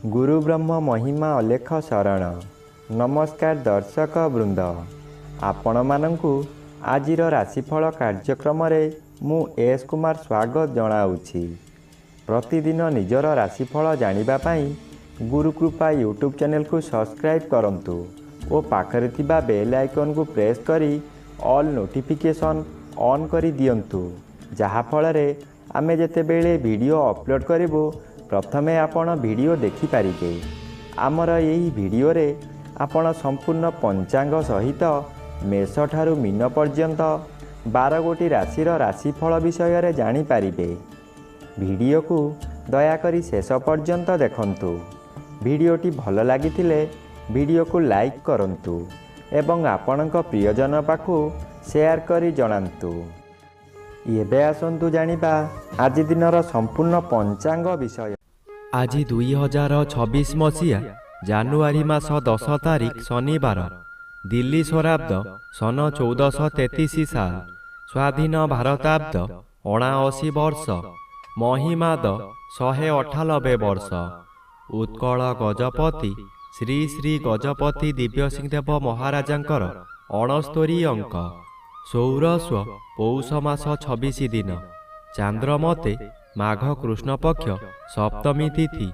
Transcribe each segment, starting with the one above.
गुरु ब्रह्म महिमा अलेख शरण। नमस्कार दर्शक वृंद, आपण मानंकु आजिर राशिफल कार्यक्रम मु एस कुमार स्वागत जनाऊँगी। प्रतिदिन निजर राशिफल जानिबा पाई गुरुकृपा यूट्यूब चैनल को सब्सक्राइब करंतु और पाखरे थिबा बेल आइकन को प्रेस करी ऑल नोटिफिकेशन ऑन करी दियंतु, जहा फଳରେ आमे जेतेबेले वीडियो अपलोड करिवो प्रथमे आपण वीडियो देखि पारिबे। आमर यही वीडियो रे आपण संपूर्ण पंचांग सहित मेष ठारू मीन पर्यंत 12 गोटी राशिर राशिफल विषय रे जानि पारिबे। वीडियो को दयाकरी शेष पर्यंत देखंतु। वीडियोटी भल लागिथिले वीडियो को लाइक करंतु एवं आपणक प्रियजन पाखु शेयर करी जणांतु। एबे आसंतु जानिबा आज दिनर संपूर्ण पंचांग विषय। आज 2026 मसीहा जानुआरी मास 10 तारिख शनिवार, दिल्ली स्वराब्द सन 1433 साल, स्वाधीन भारताब्द 79 वर्ष, महिमाद 198 वर्ष। उत्कल गजपति श्री श्री गजपति दिव्यसिंहदेव महाराजांकर 69 अंक। सौरस्व पौष मास 26 दिन, चांद्रमते माघ कृष्ण पक्ष सप्तमी तिथि,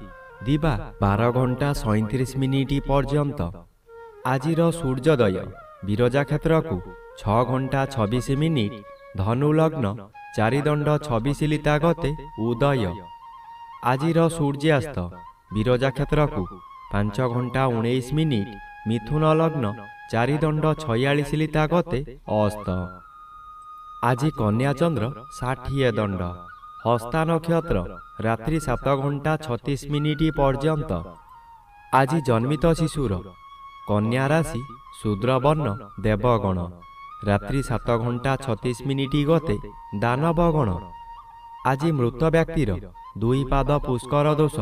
दिवा 12 घंटा 37 मिनिट पर्यंत। आजिर सूर्योदय विरजा क्षेत्र को 6 घंटा 26 मिनिट, धनु लग्न 4 दंड 26 लिता गते उदय। आजिर सूर्यास्त विरजा क्षेत्र को 5 घंटा 19 मिनिट, मिथुन लग्न 4 दंड 46 लिता गते अस्त। आज कन्या चंद्र 60 दंड, हस्ता नक्षत्र रात्रि 7 घंटा 36 मिनिट पर्यंत। आज जन्मित शिशुर कन्या राशि शूद्रवर्ण देवगण, रात्रि 7 घंटा 36 मिनिट गते दानवगण। आज मृत व्यक्तिर 2 पाद पुष्कर दोष,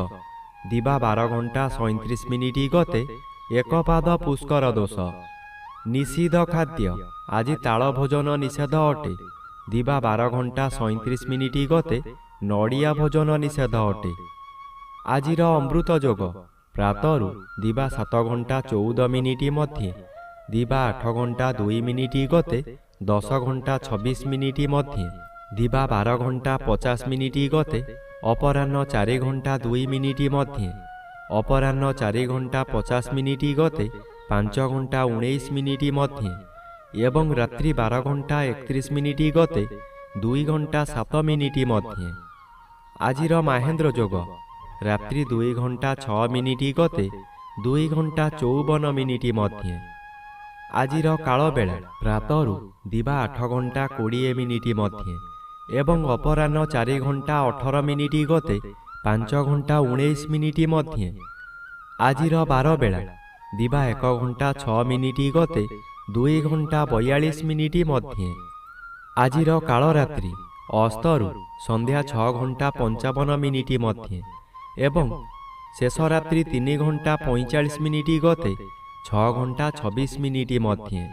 दिवा 12 घंटा 37 मिनिट गते 1 पाद पुष्कर दोष। निषिद्ध खाद्य आज ताल भोजन निषेध अटे, दिवा 12 घंटा 37 मिनिट गते नड़िया भोजन निषेध अटे। आजिर अमृत जोग प्रातरु दिवा 7 घंटा 14 मिनिट मध्य, दिवा 8 घंटा 2 मिनिट गते 10 घंटा 26 मिनिट मध्य, दिवा 12 घंटा 50 मिनिट गते अपराह्न 4 घंटा 2 मिनिट मध्य, अपराह्न 4 घंटा 50 मिनिट गते 5 घंटा 19 मिनिट मध्य एवं रात्रि 12 घंटा 31 मिनिट गते 2 घंटा 7 मिनिट मध्य। आजिर महेंद्र जोग रात्रि 2 घंटा 6 मिनिट गते 2 घंटा 54 मिनिट मध्य। आजिर काल बेला प्रातरु दिवा 8 घंटा 20 मिनिट मध्य एवं अपराह्न 4 घंटा 18 मिनिट गते 5 घंटा 19 मिनिट मध्य। आजिर 12 बेला दिवा 1 घंटा 6 मिनिट गते 2 घंटा 42 मिनिट मध्य। आजिर काल रात्रि अस्तरु संध्या 6 घंटा 55 मिनिट मध्य एवं शेष रात्रि 3 घंटा 45 मिनिट गते 6 घंटा 26 मिनिट मध्य।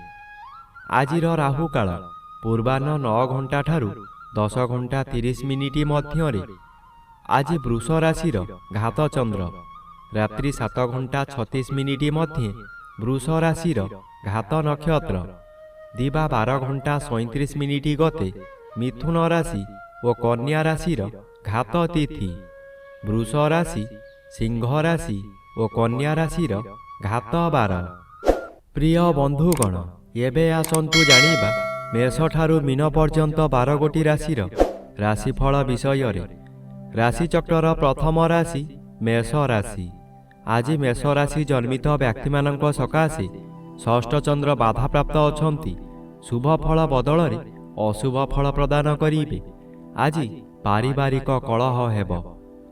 आजिर राहु काल पूर्वाह्न 9 घंटा ठारू 10 घंटा 30 मिनिट मध्य। आज वृष राशिर घात चंद्र रात्रि 7 घंटा 36 मिनिट मध्य, वृष राशिर घात नक्षत्र दिवा 12 घंटा 37 मिनिट गते मिथुन राशि और कन्या राशिर घात तिथि। वृष राशि सिंह राशि और कन्या राशिर घात 12। प्रिय बंधुगण, एबे आसंतु जानिबा मेष ठारू मीन पर्यंत 12 गोटी राशिर राशिफल विषय रे। राशिचक्र प्रथम राशि मेष राशि। आज मेष राशि जन्मित व्यक्ति मानक सकाशे षष्ठ चंद्र बाधा प्राप्त अछंती। शुभ फल बदल रे अशुभ फल प्रदान करिवे। आज पारिवारिक कलह हेब,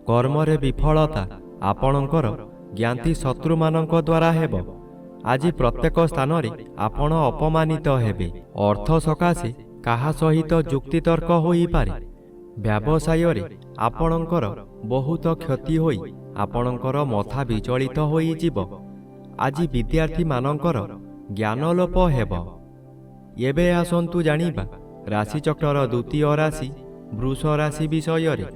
कर्म रे विफलता आपणकर ज्ञाति शत्रु मानक द्वारा हेब। आज प्रत्येक स्थान रे आपण अपमानित हेबे। अर्थ सकाशे काहा सहित जुक्ति तर्क होई पारे। व्यवसाय रे आपणकर बहुत क्षति होई आपणकर मथा विचलित होई जीव। आज विद्यार्थी मानकर ज्ञान लोप हेब। एबे आसंतु जानिबा राशिचक्र द्वितीय राशि वृष राशि विषय रे।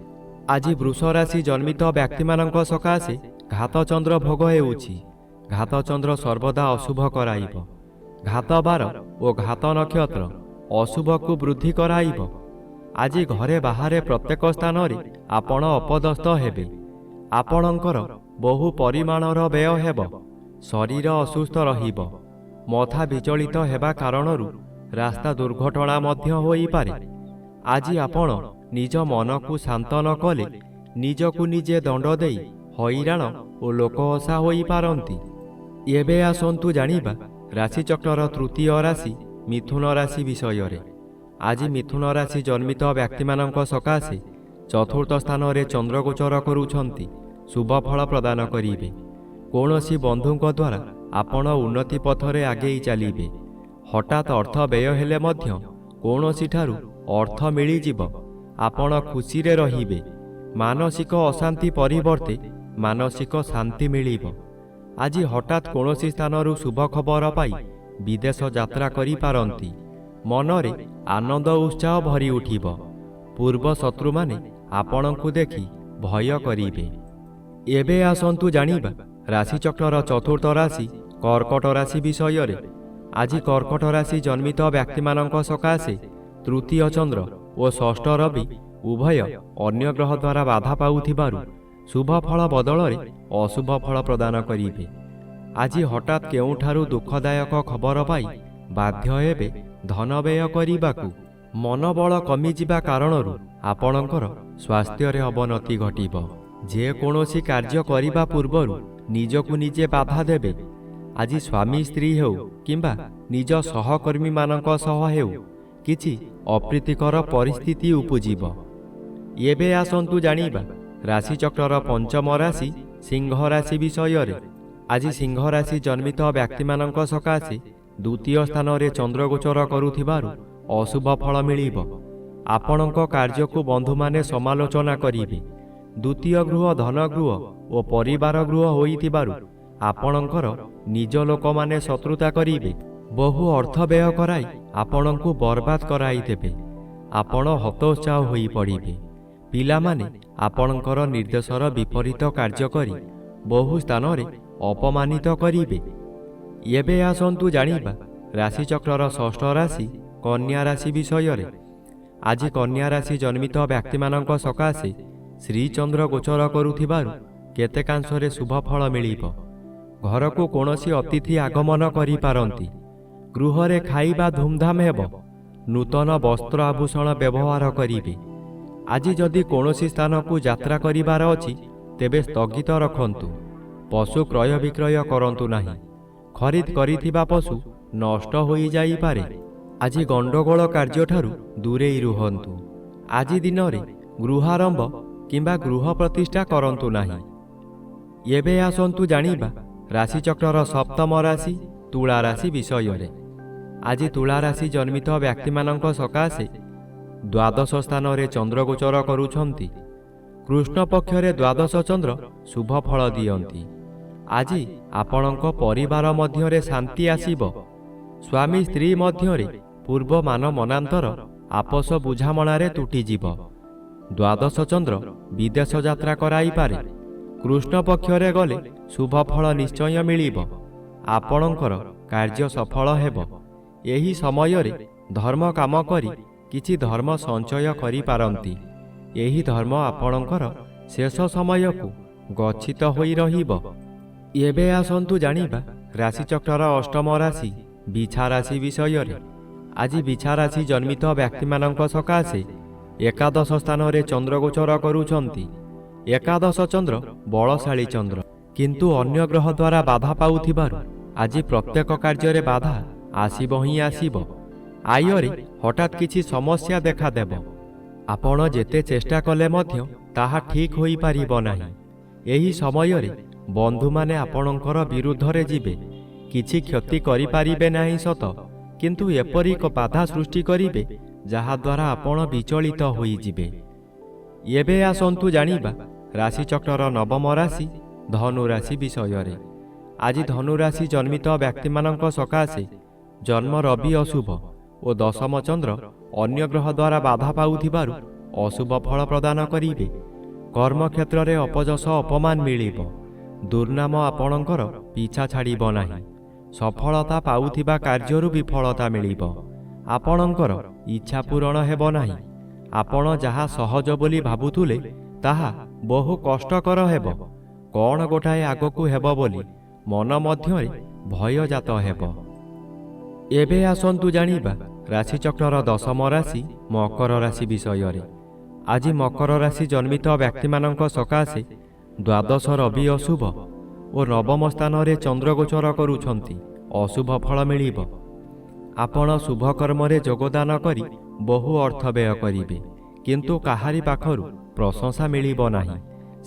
आज वृष राशि जन्मित व्यक्ति मानक सकाशे ଘାତଚନ୍ଦ୍ର ଭୋଗ ହେଉଛି। ଘାତଚନ୍ଦ୍ର ସର୍ବଦା ଅଶୁଭ କରାଇବ। ଘାତ ବାର ଓ ଘାତ ନକ୍ଷତ୍ର ଅଶୁଭକୁ ବୃଦ୍ଧି କରାଇବ। ଆଜି ଘରେ ବାହାରେ ପ୍ରତ୍ୟେକ ସ୍ଥାନରେ ଆପଣ ଅପଦସ୍ଥ ହେବେ। ଆପଣଙ୍କର ବହୁ ପରିମାଣର ବ୍ୟୟ ହେବ। ଶରୀର ଅସୁସ୍ଥ ରହିବ। ମଥା ବିଚଳିତ ହେବା କାରଣରୁ ରାସ୍ତା ଦୁର୍ଘଟଣା ମଧ୍ୟ ହୋଇପାରେ। ଆଜି ଆପଣ ନିଜ ମନକୁ ଶାନ୍ତ ନ କଲେ ନିଜକୁ ନିଜେ ଦଣ୍ଡ ଦେଇ ହଇରାଣ ଓ ଲୋକହସା ହୋଇପାରନ୍ତି। ଏବେ ଆସନ୍ତୁ ଜାଣିବା ରାଶିଚକ୍ରର ତୃତୀୟ ରାଶି ମିଥୁନ ରାଶି ବିଷୟରେ। ଆଜି ମିଥୁନ ରାଶି ଜନ୍ମିତ ବ୍ୟକ୍ତିମାନଙ୍କ ସକାଶେ ଚତୁର୍ଥ ସ୍ଥାନରେ ଚନ୍ଦ୍ରଗୋଚର କରୁଛନ୍ତି ଶୁଭ ଫଳ ପ୍ରଦାନ କରିବେ। କୌଣସି ବନ୍ଧୁଙ୍କ ଦ୍ୱାରା ଆପଣ ଉନ୍ନତି ପଥରେ ଆଗେଇ ଚାଲିବେ। ହଠାତ୍ ଅର୍ଥ ବ୍ୟୟ ହେଲେ ମଧ୍ୟ କୌଣସିଠାରୁ ଅର୍ଥ ମିଳିଯିବ। ଆପଣ ଖୁସିରେ ରହିବେ। ମାନସିକ ଅଶାନ୍ତି ପରିବର୍ତ୍ତେ ମାନସିକ ଶାନ୍ତି ମିଳିବ। ଆଜି ହଠାତ୍ କୌଣସି ସ୍ଥାନରୁ ଶୁଭ ଖବର ପାଇ ବିଦେଶ ଯାତ୍ରା କରିପାରନ୍ତି। ମନରେ ଆନନ୍ଦ ଉତ୍ସାହ ଭରି ଉଠିବ। ପୂର୍ବ ଶତ୍ରୁମାନେ ଆପଣଙ୍କୁ ଦେଖି ଭୟ କରିବେ। ଏବେ ଆସନ୍ତୁ ଜାଣିବା ରାଶିଚକ୍ରର ଚତୁର୍ଥ ରାଶି କର୍କଟ ରାଶି ବିଷୟରେ। ଆଜି କର୍କଟ ରାଶି ଜନ୍ମିତ ବ୍ୟକ୍ତିମାନଙ୍କ ସକାଶେ ତୃତୀୟ ଚନ୍ଦ୍ର ଓ ଷଷ୍ଠ ରବି ଉଭୟ ଅନ୍ୟ ଗ୍ରହ ଦ୍ୱାରା ବାଧା ପାଉଥିବାରୁ ଶୁଭ ଫଳ ବଦଳରେ ଅଶୁଭ ଫଳ ପ୍ରଦାନ କରିବେ। ଆଜି ହଠାତ୍ କେଉଁଠାରୁ ଦୁଃଖଦାୟକ ଖବର ପାଇ ବାଧ୍ୟ ହେବେ ଧନ ବ୍ୟୟ କରିବାକୁ। ମନୋବଳ କମିଯିବା କାରଣରୁ ଆପଣଙ୍କର ସ୍ୱାସ୍ଥ୍ୟରେ ଅବନତି ଘଟିବ। ଯେକୌଣସି କାର୍ଯ୍ୟ କରିବା ପୂର୍ବରୁ ନିଜକୁ ନିଜେ ବାଧା ଦେବେ। ଆଜି ସ୍ୱାମୀ ସ୍ତ୍ରୀ ହେଉ କିମ୍ବା ନିଜ ସହକର୍ମୀମାନଙ୍କ ସହ ହେଉ କିଛି ଅପ୍ରୀତିକର ପରିସ୍ଥିତି ଉପୁଜିବ। ଏବେ ଆସନ୍ତୁ ଜାଣିବା ରାଶିଚକ୍ରର ପଞ୍ଚମ ରାଶି ସିଂହ ରାଶି ବିଷୟରେ। ଆଜି ସିଂହ ରାଶି ଜନ୍ମିତ ବ୍ୟକ୍ତିମାନଙ୍କ ସକାଶେ ଦ୍ୱିତୀୟ ସ୍ଥାନରେ ଚନ୍ଦ୍ରଗୋଚର କରୁଥିବାରୁ ଅଶୁଭ ଫଳ ମିଳିବ। ଆପଣଙ୍କ କାର୍ଯ୍ୟକୁ ବନ୍ଧୁମାନେ ସମାଲୋଚନା କରିବେ। ଦ୍ୱିତୀୟ ଗୃହ ଧନଗୃହ ଓ ପରିବାର ଗୃହ ହୋଇଥିବାରୁ ଆପଣଙ୍କର ନିଜ ଲୋକମାନେ ଶତ୍ରୁତା କରିବେ। ବହୁ ଅର୍ଥ ବ୍ୟୟ କରାଇ ଆପଣଙ୍କୁ ବର୍ବାଦ କରାଇଦେବେ। ଆପଣ ହତୋତ୍ସାହ ହୋଇପଡ଼ିବେ। ପିଲାମାନେ ଆପଣଙ୍କର ନିର୍ଦ୍ଦେଶର ବିପରୀତ କାର୍ଯ୍ୟ କରି ବହୁ ସ୍ଥାନରେ ଅପମାନିତ କରିବେ। ଏବେ ଆସନ୍ତୁ ଜାଣିବା ରାଶିଚକ୍ରର ଷଷ୍ଠ ରାଶି କନ୍ୟା ରାଶି ବିଷୟରେ। ଆଜି କନ୍ୟା ରାଶି ଜନ୍ମିତ ବ୍ୟକ୍ତିମାନଙ୍କ ସକାଶେ ଶ୍ରୀଚନ୍ଦ୍ର ଗୋଚର କରୁଥିବାରୁ କେତେକାଂଶରେ ଶୁଭ ଫଳ ମିଳିବ। ଘରକୁ କୌଣସି ଅତିଥି ଆଗମନ କରିପାରନ୍ତି। ଗୃହରେ ଖାଇବା ଧୁମଧାମ ହେବ। ନୂତନ ବସ୍ତ୍ର ଆଭୂଷଣ ବ୍ୟବହାର କରିବେ। ଆଜି ଯଦି କୌଣସି ସ୍ଥାନକୁ ଯାତ୍ରା କରିବାର ଅଛି ତେବେ ସ୍ଥଗିତ ରଖନ୍ତୁ। ପଶୁ କ୍ରୟ ବିକ୍ରୟ କରନ୍ତୁ ନାହିଁ। ଖରିଦ କରିଥିବା ପଶୁ ନଷ୍ଟ ହୋଇଯାଇପାରେ। ଆଜି ଗଣ୍ଡଗୋଳ କାର୍ଯ୍ୟଠାରୁ ଦୂରେଇ ରୁହନ୍ତୁ। ଆଜି ଦିନରେ ଗୃହାରମ୍ଭ କିମ୍ବା ଗୃହ ପ୍ରତିଷ୍ଠା କରନ୍ତୁ ନାହିଁ। ଏବେ ଆସନ୍ତୁ ଜାଣିବା ରାଶିଚକ୍ରର ସପ୍ତମ ରାଶି ତୁଳା ରାଶି ବିଷୟରେ। ଆଜି ତୁଳା ରାଶି ଜନ୍ମିତ ବ୍ୟକ୍ତିମାନଙ୍କ ସକାଶେ ଦ୍ୱାଦଶ ସ୍ଥାନରେ ଚନ୍ଦ୍ରଗୋଚର କରୁଛନ୍ତି। କୃଷ୍ଣ ପକ୍ଷରେ ଦ୍ୱାଦଶ ଚନ୍ଦ୍ର ଶୁଭ ଫଳ ଦିଅନ୍ତି। ଆଜି ଆପଣଙ୍କ ପରିବାର ମଧ୍ୟରେ ଶାନ୍ତି ଆସିବ। ସ୍ୱାମୀ ସ୍ତ୍ରୀ ମଧ୍ୟରେ ପୂର୍ବ ମାନ ମନାନ୍ତର ଆପୋଷ ବୁଝାମଣାରେ ତୁଟିଯିବ। ଦ୍ୱାଦଶ ଚନ୍ଦ୍ର ବିଦେଶ ଯାତ୍ରା କରାଇପାରେ। କୃଷ୍ଣ ପକ୍ଷରେ ଗଲେ ଶୁଭ ଫଳ ନିଶ୍ଚୟ ମିଳିବ। ଆପଣଙ୍କର କାର୍ଯ୍ୟ ସଫଳ ହେବ। ଏହି ସମୟରେ ଧର୍ମ କାମ କରି କିଛି ଧର୍ମ ସଞ୍ଚୟ କରିପାରନ୍ତି। ଏହି ଧର୍ମ ଆପଣଙ୍କର ଶେଷ ସମୟକୁ ଗଚ୍ଛିତ ହୋଇ ରହିବ। ଏବେ ଆସନ୍ତୁ ଜାଣିବା ରାଶିଚକ୍ରର ଅଷ୍ଟମ ରାଶି ବିଛା ରାଶି ବିଷୟରେ। ଆଜି ବିଛା ରାଶି ଜନ୍ମିତ ବ୍ୟକ୍ତିମାନଙ୍କ ସକାଶେ ଏକାଦଶ ସ୍ଥାନରେ ଚନ୍ଦ୍ରଗୋଚର କରୁଛନ୍ତି। ଏକାଦଶ ଚନ୍ଦ୍ର ବଳଶାଳୀ ଚନ୍ଦ୍ର, କିନ୍ତୁ ଅନ୍ୟ ଗ୍ରହ ଦ୍ୱାରା ବାଧା ପାଉଥିବାରୁ ଆଜି ପ୍ରତ୍ୟେକ କାର୍ଯ୍ୟରେ ବାଧା ଆସିବ ହିଁ ଆସିବ। ଆୟରେ ହଠାତ୍ କିଛି ସମସ୍ୟା ଦେଖାଦେବ। ଆପଣ ଯେତେ ଚେଷ୍ଟା କଲେ ମଧ୍ୟ ତାହା ଠିକ୍ ହୋଇପାରିବ ନାହିଁ। ଏହି ସମୟରେ ବନ୍ଧୁମାନେ ଆପଣଙ୍କର ବିରୁଦ୍ଧରେ ଯିବେ। କିଛି କ୍ଷତି କରିପାରିବେ ନାହିଁ ସତ, କିନ୍ତୁ ଏପରି ଏକ ବାଧା ସୃଷ୍ଟି କରିବେ ଯାହାଦ୍ୱାରା ଆପଣ ବିଚଳିତ ହୋଇଯିବେ। ଏବେ ଆସନ୍ତୁ ଜାଣିବା ରାଶିଚକ୍ରର ନବମ ରାଶି ଧନୁ ରାଶି ବିଷୟରେ। ଆଜି ଧନୁ ରାଶି ଜନ୍ମିତ ବ୍ୟକ୍ତିମାନଙ୍କ ସକାଶେ ଜନ୍ମ ରବି ଅଶୁଭ ଓ ଦଶମ ଚନ୍ଦ୍ର ଅନ୍ୟ ଗ୍ରହ ଦ୍ୱାରା ବାଧା ପାଉଥିବାରୁ ଅଶୁଭ ଫଳ ପ୍ରଦାନ କରିବେ। କର୍ମକ୍ଷେତ୍ରରେ ଅପଯଶ ଅପମାନ ମିଳିବ। ଦୁର୍ନାମ ଆପଣଙ୍କର ପିଛା ଛାଡ଼ିବ ନାହିଁ। ସଫଳତା ପାଉଥିବା କାର୍ଯ୍ୟରୁ ବିଫଳତା ମିଳିବ। ଆପଣଙ୍କର ଇଚ୍ଛା ପୂରଣ ହେବ ନାହିଁ। ଆପଣ ଯାହା ସହଜ ବୋଲି ଭାବୁଥିଲେ ତାହା ବହୁ କଷ୍ଟକର ହେବ। କ'ଣ ଗୋଟାଏ ଆଗକୁ ହେବ ବୋଲି ମନ ମଧ୍ୟରେ ଭୟଜାତ ହେବ। ଏବେ ଆସନ୍ତୁ ଜାଣିବା ରାଶିଚକ୍ରର ଦଶମ ରାଶି ମକର ରାଶି ବିଷୟରେ। ଆଜି ମକର ରାଶି ଜନ୍ମିତ ବ୍ୟକ୍ତିମାନଙ୍କ ସକାଶେ ଦ୍ୱାଦଶ ରବି ଅଶୁଭ ଓ ନବମ ସ୍ଥାନରେ ଚନ୍ଦ୍ରଗୋଚର କରୁଛନ୍ତି। ଅଶୁଭ ଫଳ ମିଳିବ। ଆପଣ ଶୁଭ କର୍ମରେ ଯୋଗଦାନ କରି ବହୁ ଅର୍ଥ ବ୍ୟୟ କରିବେ, କିନ୍ତୁ କାହାରି ପାଖରୁ ପ୍ରଶଂସା ମିଳିବ ନାହିଁ।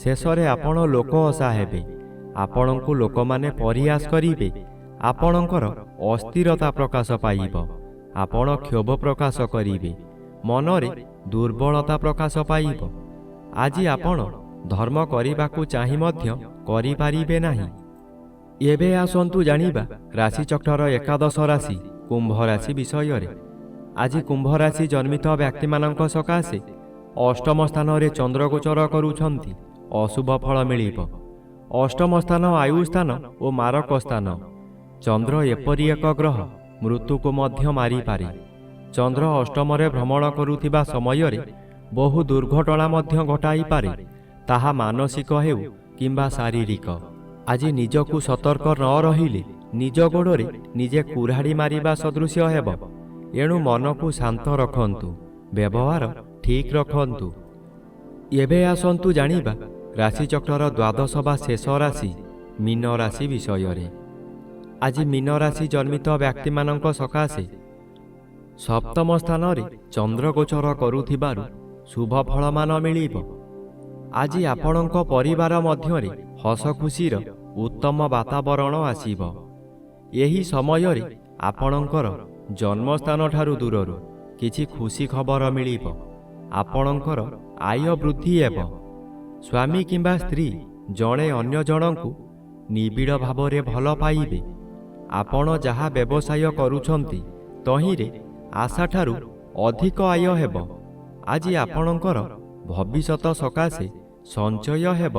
ଶେଷରେ ଆପଣ ଲୋକ ହସା ହେବେ। ଆପଣଙ୍କୁ ଲୋକମାନେ ପରିହାସ କରିବେ। ଆପଣଙ୍କର ଅସ୍ଥିରତା ପ୍ରକାଶ ପାଇବ। ଆପଣ କ୍ଷୋଭ ପ୍ରକାଶ କରିବେ। ମନରେ ଦୁର୍ବଳତା ପ୍ରକାଶ ପାଇବ। ଆଜି ଆପଣ ଧର୍ମ କରିବାକୁ ଚାହିଁ ମଧ୍ୟ କରିପାରିବେ ନାହିଁ। ଏବେ ଆସନ୍ତୁ ଜାଣିବା ରାଶିଚକ୍ରର ଏକାଦଶ ରାଶି କୁମ୍ଭ ରାଶି ବିଷୟରେ। ଆଜି କୁମ୍ଭ ରାଶି ଜନ୍ମିତ ବ୍ୟକ୍ତିମାନଙ୍କ ସକାଶେ ଅଷ୍ଟମ ସ୍ଥାନରେ ଚନ୍ଦ୍ରଗୋଚର କରୁଛନ୍ତି। ଅଶୁଭ ଫଳ ମିଳିବ। ଅଷ୍ଟମ ସ୍ଥାନ ଆୟୁ ସ୍ଥାନ ଓ ମାରକ ସ୍ଥାନ। ଚନ୍ଦ୍ର ଏପରି ଏକ ଗ୍ରହ ମୃତ୍ୟୁକୁ ମଧ୍ୟ ମାରିପାରେ। ଚନ୍ଦ୍ର ଅଷ୍ଟମରେ ଭ୍ରମଣ କରୁଥିବା ସମୟରେ ବହୁ ଦୁର୍ଘଟଣା ମଧ୍ୟ ଘଟାଇପାରେ, ତାହା ମାନସିକ ହେଉ କିମ୍ବା ଶାରୀରିକ। ଆଜି ନିଜକୁ ସତର୍କ ନ ରହିଲେ ନିଜ ଗୋଡ଼ରେ ନିଜେ କୁରାଢ଼ି ମାରିବା ସଦୃଶ୍ୟ ହେବ। ଏଣୁ ମନକୁ ଶାନ୍ତ ରଖନ୍ତୁ, ବ୍ୟବହାର ଠିକ୍ ରଖନ୍ତୁ। ଏବେ ଆସନ୍ତୁ ଜାଣିବା ରାଶିଚକ୍ରର ଦ୍ୱାଦଶ ବା ଶେଷ ରାଶି ମୀନ ରାଶି ବିଷୟରେ। ଆଜି ମୀନ ରାଶି ଜନ୍ମିତ ବ୍ୟକ୍ତିମାନଙ୍କ ସକାଶେ ସପ୍ତମ ସ୍ଥାନରେ ଚନ୍ଦ୍ରଗୋଚର କରୁଥିବାରୁ ଶୁଭ ଫଳମାନ ମିଳିବ। ଆଜି ଆପଣଙ୍କ ପରିବାର ମଧ୍ୟରେ ହସ ଖୁସିର ଉତ୍ତମ ବାତାବରଣ ଆସିବ। ଏହି ସମୟରେ ଆପଣଙ୍କର ଜନ୍ମସ୍ଥାନଠାରୁ ଦୂରରୁ କିଛି ଖୁସି ଖବର ମିଳିବ। ଆପଣଙ୍କର ଆୟ ବୃଦ୍ଧି ହେବ। ସ୍ୱାମୀ କିମ୍ବା ସ୍ତ୍ରୀ ଜଣେ ଅନ୍ୟ ଜଣଙ୍କୁ ନିବିଡ଼ ଭାବରେ ଭଲ ପାଇବେ। ଆପଣ ଯାହା ବ୍ୟବସାୟ କରୁଛନ୍ତି ତହିଁରେ ଆଶାଠାରୁ ଅଧିକ ଆୟ ହେବ। ଆଜି ଆପଣଙ୍କର ଭବିଷ୍ୟତ ସକାଶେ ସଞ୍ଚୟ ହେବ।